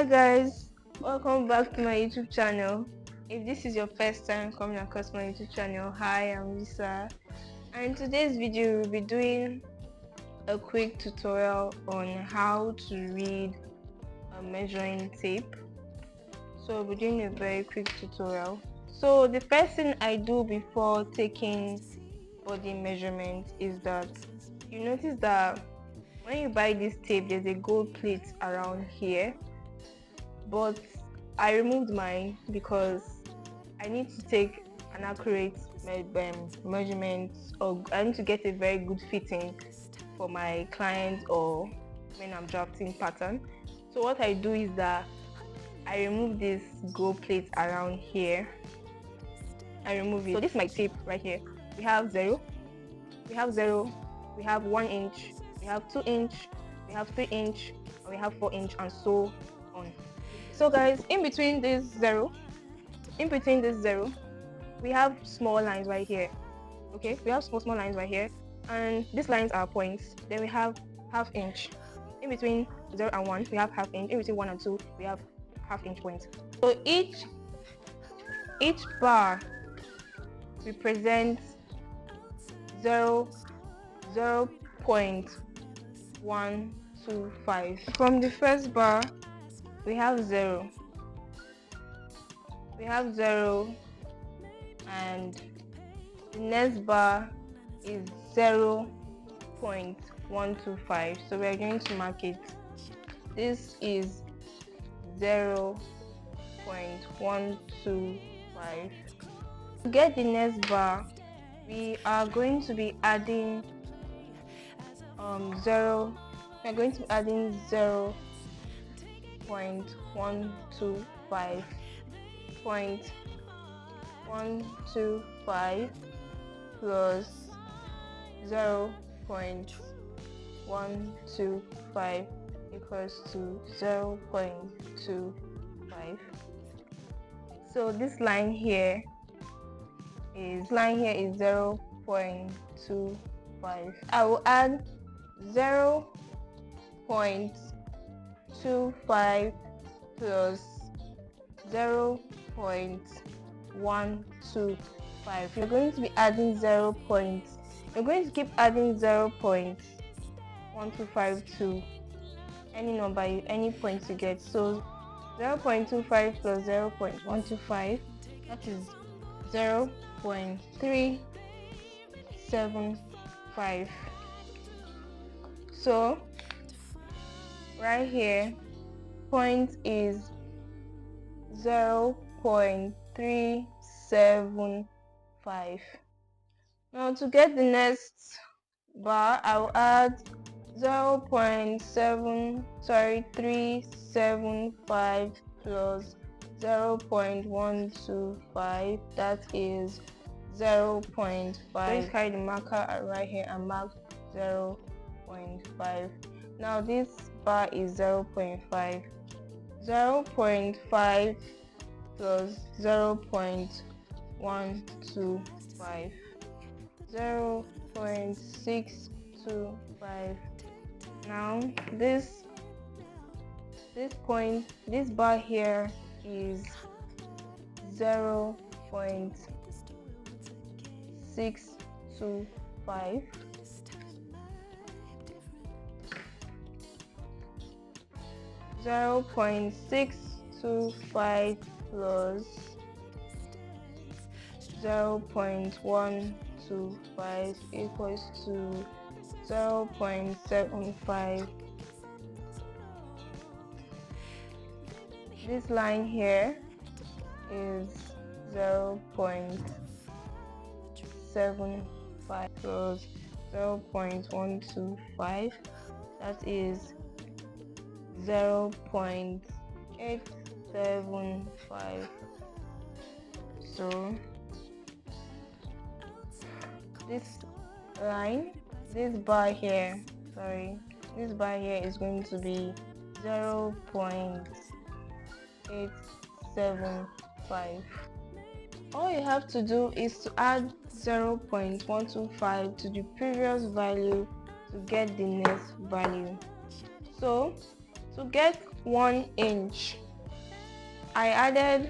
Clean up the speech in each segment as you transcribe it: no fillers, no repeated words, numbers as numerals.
Guys, welcome back to my YouTube channel. If this is your first time coming across my YouTube channel, hi, I'm Lisa, and in today's video we'll be doing a quick tutorial on how to read a measuring tape. So we'll be doing a very quick tutorial. So the first thing I do before taking body measurement is that you notice that when you buy this tape, there's a gold plate around here, but I removed mine because I need to take an accurate measurement, or I need to get a very good fitting for my client or when I'm drafting pattern. So what I do is that I remove this gold plate around here. I remove it. So this is my tape right here. We have 0, we have 1 inch, we have 2 inch, we have 3 inch, and we have 4 inch, and so on. So guys, in between this zero, we have small lines right here. Okay, we have small lines right here, and these lines are points. Then we have half inch. In between 0 and 1, we have half inch. In between 1 and 2, we have half inch points. So each bar represents 0.125. From the first bar, we have 0. We have 0, and the next bar is 0.125. So we are going to mark it. This is 0.125. To get the next bar, we are going to be adding 0. We are going to be adding 0.125. 0.125 plus 0.125 equals to 0.25. So this line here is 0.25. I will add 0.25 plus 0.125. You're going to be adding you're going to keep adding 0.125 to any number, any point you get. So 0.25 plus 0.125, that is 0.375. So right here, point is 0.375. Now to get the next bar, I will add 0.375 plus 0.125, that is 0.5. Let's carry the marker right here and mark 0.5. Now this bar is 0.5. 0.5 plus 0.125, 0.625. Now this bar here is 0.625. 0.625 plus 0.125 equals to 0.75. This line here is 0.75 plus 0.125, that is 0.875. So this bar here is going to be 0.875. All you have to do is to add 0.125 to the previous value to get the next value. So to get 1 inch. To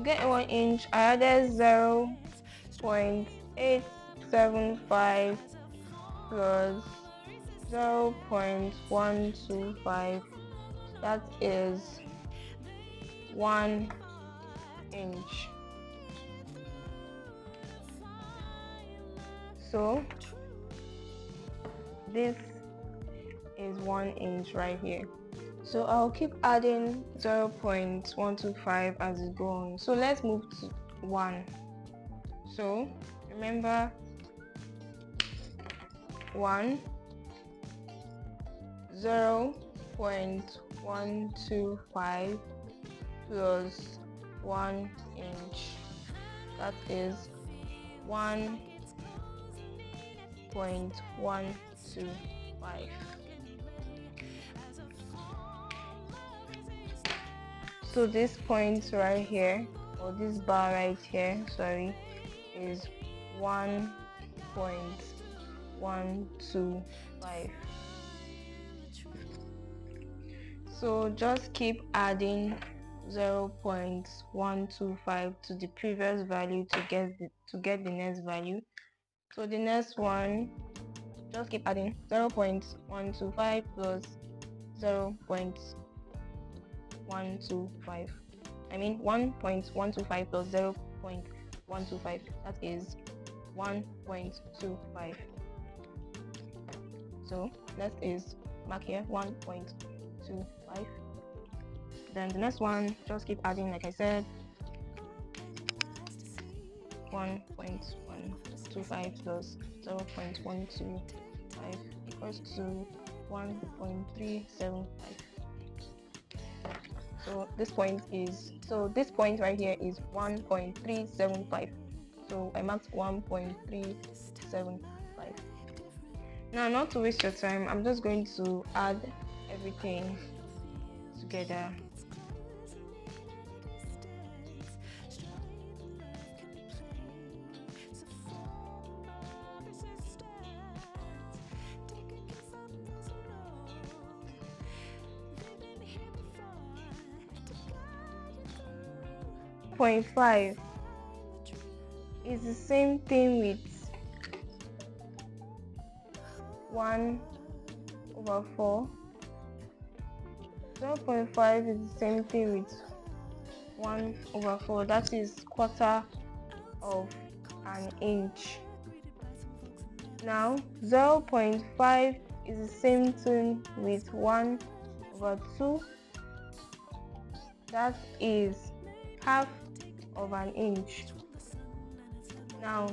get 1 inch, I added 0.875 plus 0.125. That is 1 inch. So this is 1 inch right here. So I'll keep adding 0.125 as it goes on. So let's move to 1. So remember 1, 0.125 plus 1 inch. That is 1.125. So this point right here, or this bar right here, sorry, is 1.125. So just keep adding 0.125 to the previous value to get the next value. So the next one, just keep adding 0.125 plus 0.125. I mean 1.125 plus 0.125. That is 1.25. So that is mark here 1.25. Then the next one, just keep adding like I said, 1.125 plus 0.125 equals to 1.375. So this point right here is 1.375. So I marked 1.375. Now, not to waste your time, I'm just going to add everything together. Point 5 is the same thing with 1/4. 0.5 is the same thing with 1/4. That is quarter of an inch. Now 0.5 is the same thing with 1/2. That is half of an inch. Now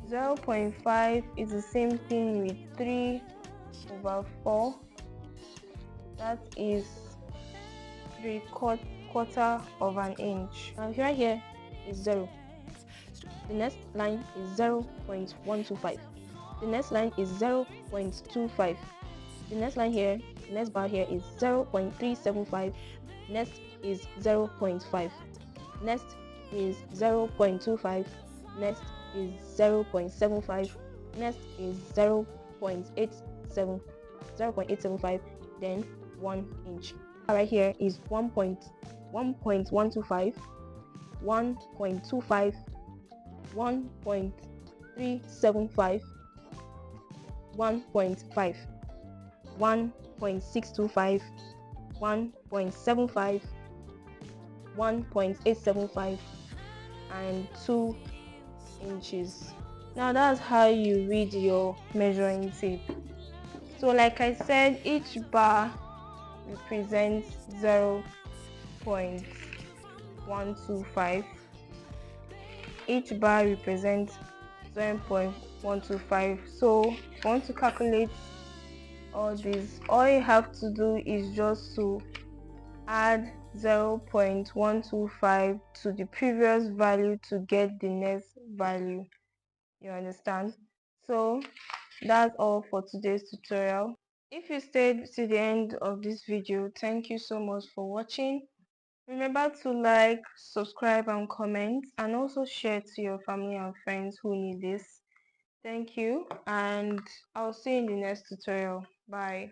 0.5 is the same thing with 3/4. That is 3/4 of an inch. Now right here is 0. The next line is 0.125. The next line is 0.25. The next line here, the next bar here is 0.375. Next is 0.5. Next is 0.25. Next is 0.75. Next is 0.875. Then 1 inch. Right here is 1.125, 1.25, 1.375, 1.5, 1.625, 1.75, 1.875, and 2 inches. Now that's how you read your measuring tape. So like I said, each bar represents 0.125. Each bar represents 0.125. So if you want to calculate all this, all you have to do is just to add 0.125 to the previous value to get the next value. You understand? So that's all for today's tutorial. If you stayed to the end of this video, thank you so much for watching. Remember to like, subscribe and comment, and also share to your family and friends who need this. Thank you, and I'll see you in the next tutorial. Bye.